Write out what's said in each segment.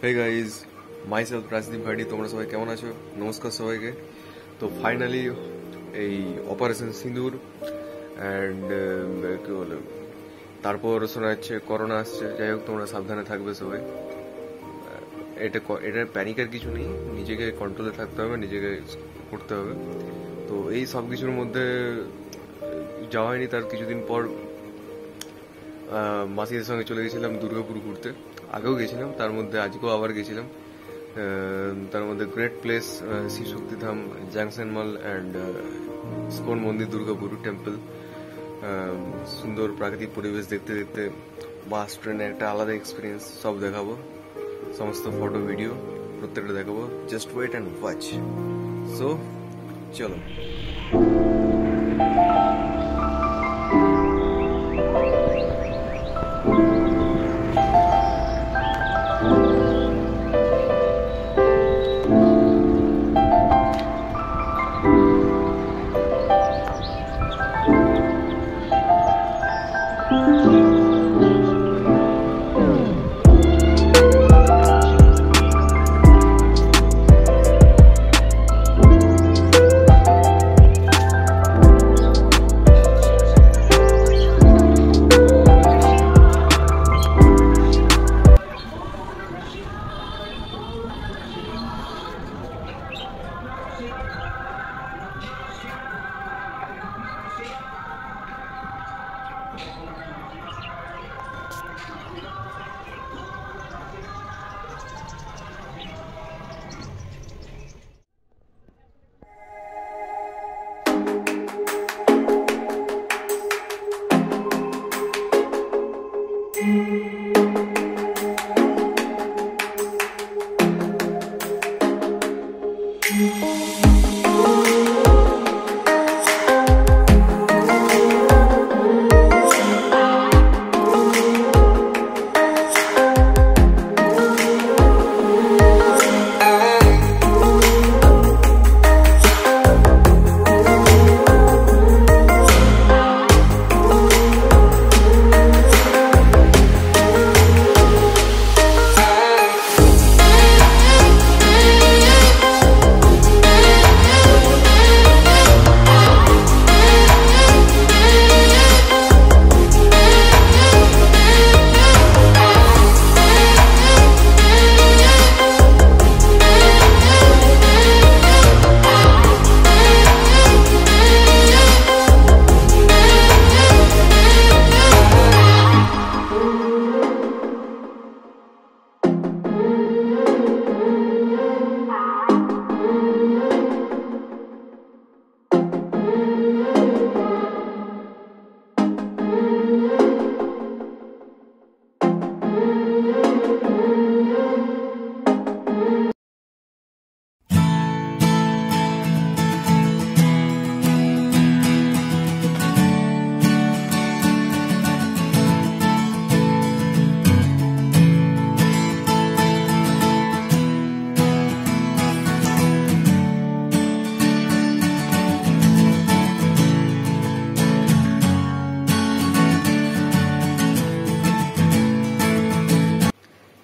হে guys, myself Rajdeep ভাইডি। তোমরা সবাই কেমন আছো? নমস্কার সবাইকে। তো ফাইনালি এই অপারেশন সিঁদুর অ্যান্ড কি বলে, তারপর শোনা যাচ্ছে করোনা আসছে। যাই হোক, তোমরা সাবধানে থাকবে সবাই। এটা প্যানিকের কিছু নেই, নিজেকে কন্ট্রোলে থাকতে হবে, নিজেকে করতে হবে। তো এই সব কিছুর মধ্যে যাওয়া হয়নি। তার কিছুদিন পর মাসিদের সঙ্গে চলে গেছিলাম দুর্গাপুর ঘুরতে। আগেও গেছিলাম, তার মধ্যে আজকেও আবার গেছিলাম। তার মধ্যে great place Shiv Shaktidham, junction mall and ISKCON মন্দির, দুর্গাপুর টেম্পল। সুন্দর প্রাকৃতিক পরিবেশ দেখতে দেখতে বাস ট্রেনে একটা আলাদা এক্সপিরিয়েন্স। সব দেখাবো, সমস্ত ফটো ভিডিও প্রত্যেকটা দেখাবো। Just wait and watch. So চলো।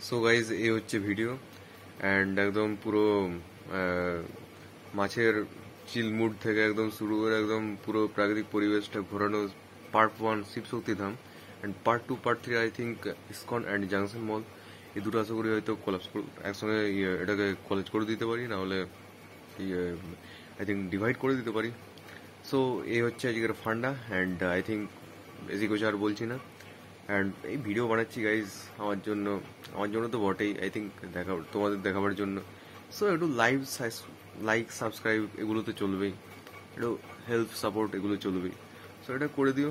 সো গাইজ, এই হচ্ছে ভিডিও। অ্যান্ড একদম পুরো মাছের চিল মুড থেকে একদম শুরু করে একদম পুরো প্রাকৃতিক পরিবেশটা ঘোরানো। Part 1 Shiv Shaktidham and part 2 part 3 I think ISKCON and junction mall. এই দুটো আশা করি হয়তো কোলাপস একসঙ্গে এটাকে কলেজ করে দিতে পারি, নাহলে আই থিঙ্ক ডিভাইড করে দিতে পারি। সো এই হচ্ছে আজকের ফান্ডা। অ্যান্ড আই থিঙ্ক বেশি কিছু আর বলছি না। অ্যান্ড এই ভিডিও বানাচ্ছি গাইজ আমার জন্য তো বটেই, আই থিঙ্ক তোমাদের দেখাবার জন্য। সো একটু লাইক সাবস্ক্রাইব এগুলো তো চলবেই, একটু হেল্প সাপোর্ট এগুলো চলবেই। সো এটা করে দিও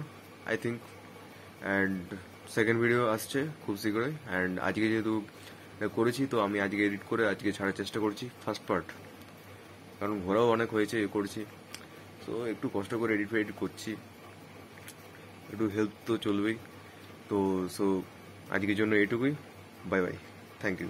I think. And second video আসছে খুব শীঘ্রই। অ্যান্ড আজকে যেহেতু করেছি, তো আমি আজকে এডিট করে আজকে ছাড়ার চেষ্টা করছি ফার্স্ট পার্ট, কারণ ঘোরাও অনেক হয়েছে, করছি। সো একটু কষ্ট করে এডিট করছি, একটু হেল্প তো চলবেই। তো সো আজকের জন্য এইটুকুই। Bye bye, thank you.